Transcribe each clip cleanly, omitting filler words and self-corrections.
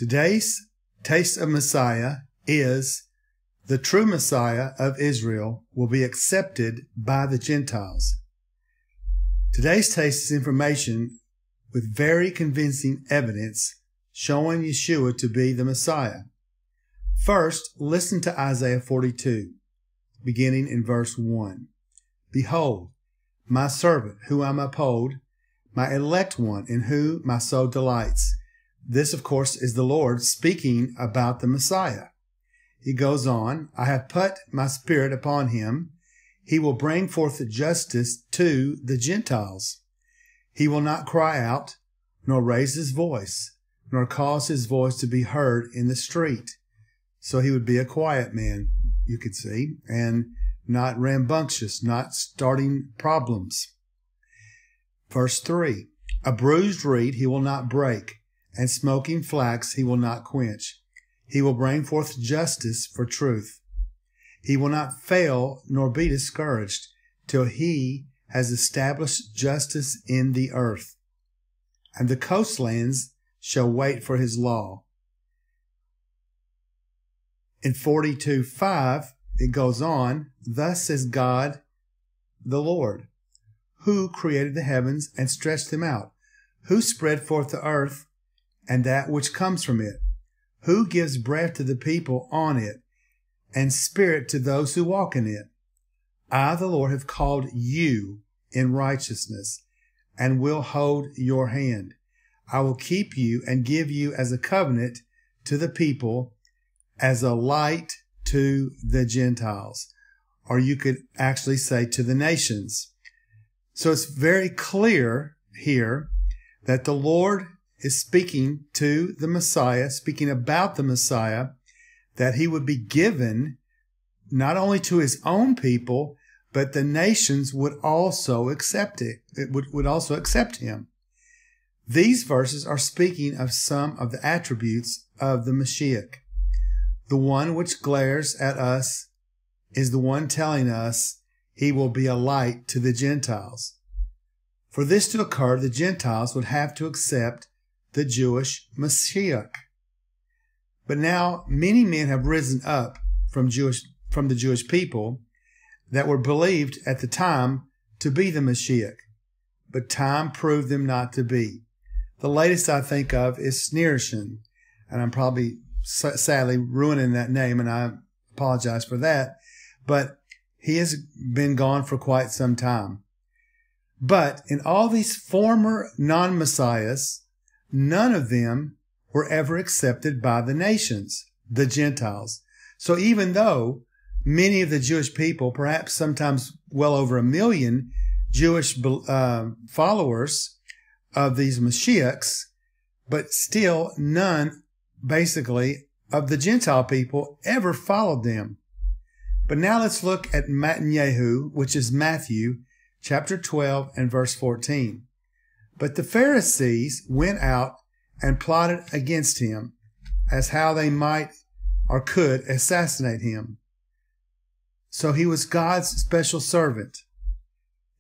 Today's taste of Messiah is the true Messiah of Israel will be accepted by the Gentiles. Today's taste is information with very convincing evidence showing Yeshua to be the Messiah. First, listen to Isaiah 42, beginning in verse 1. Behold, my servant, who I uphold, my elect one, in whom my soul delights. This, of course, is the Lord speaking about the Messiah. He goes on, I have put my spirit upon him. He will bring forth justice to the Gentiles. He will not cry out, nor raise his voice, nor cause his voice to be heard in the street. So he would be a quiet man, you could see, and not rambunctious, not starting problems. Verse 3, a bruised reed he will not break, and smoking flax he will not quench. He will bring forth justice for truth. He will not fail nor be discouraged till he has established justice in the earth. And the coastlands shall wait for his law. In 42:5, it goes on, thus says God, the Lord, who created the heavens and stretched them out, who spread forth the earth and that which comes from it, who gives breath to the people on it, and spirit to those who walk in it. I, the Lord, have called you in righteousness, and will hold your hand. I will keep you and give you as a covenant to the people, as a light to the Gentiles. Or you could actually say to the nations. So it's very clear here that the Lord is speaking to the Messiah, speaking about the Messiah, that he would be given not only to his own people, but the nations would also accept it. It would also accept him. These verses are speaking of some of the attributes of the Mashiach. The one which glares at us is the one telling us he will be a light to the Gentiles. For this to occur, the Gentiles would have to accept the Jewish Mashiach. But now many men have risen up from the Jewish people that were believed at the time to be the Mashiach, but time proved them not to be. The latest I think of is Sneershin, and I'm probably sadly ruining that name, and I apologize for that, but he has been gone for quite some time. But in all these former non-Messiahs, none of them were ever accepted by the nations, the Gentiles. So even though many of the Jewish people, perhaps sometimes well over 1 million Jewish followers of these Mashiachs, but still none, basically, of the Gentile people ever followed them. But now let's look at Matthew, which is Matthew chapter 12 and verse 14. But the Pharisees went out and plotted against him as how they might or could assassinate him. So he was God's special servant.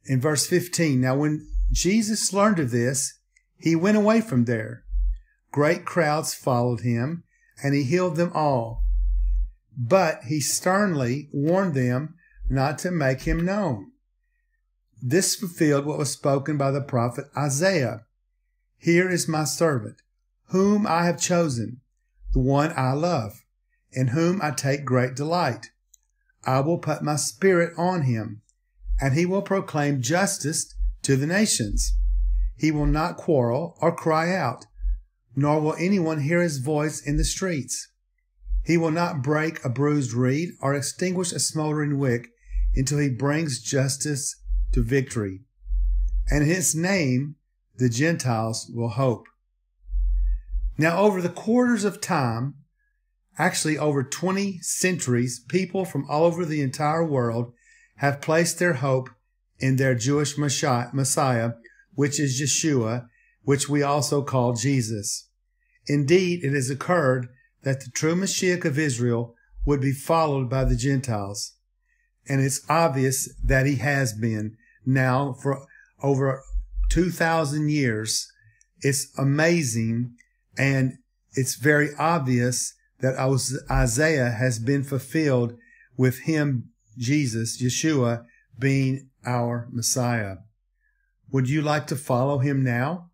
In verse 15, now when Jesus learned of this, he went away from there. Great crowds followed him, and he healed them all. But he sternly warned them not to make him known. This fulfilled what was spoken by the prophet Isaiah. Here is my servant, whom I have chosen, the one I love, in whom I take great delight. I will put my spirit on him, and he will proclaim justice to the nations. He will not quarrel or cry out, nor will anyone hear his voice in the streets. He will not break a bruised reed or extinguish a smoldering wick until he brings justice to victory. And in his name, the Gentiles will hope. Now, over the quarters of time, actually over 20 centuries, people from all over the entire world have placed their hope in their Jewish Messiah, which is Yeshua, which we also call Jesus. Indeed, it has occurred that the true Mashiach of Israel would be followed by the Gentiles. And it's obvious that he has been now for over 2,000 years. It's amazing. And it's very obvious that Isaiah has been fulfilled with him, Jesus, Yeshua, being our Messiah. Would you like to follow him now?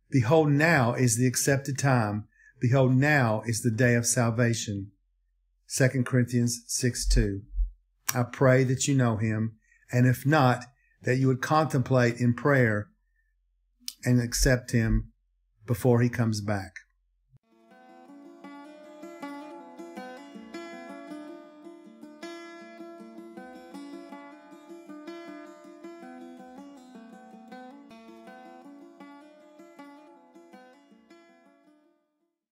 Behold, now is the accepted time. Behold, now is the day of salvation. 2 Corinthians 6:2. I pray that you know him, and if not, that you would contemplate in prayer and accept him before he comes back.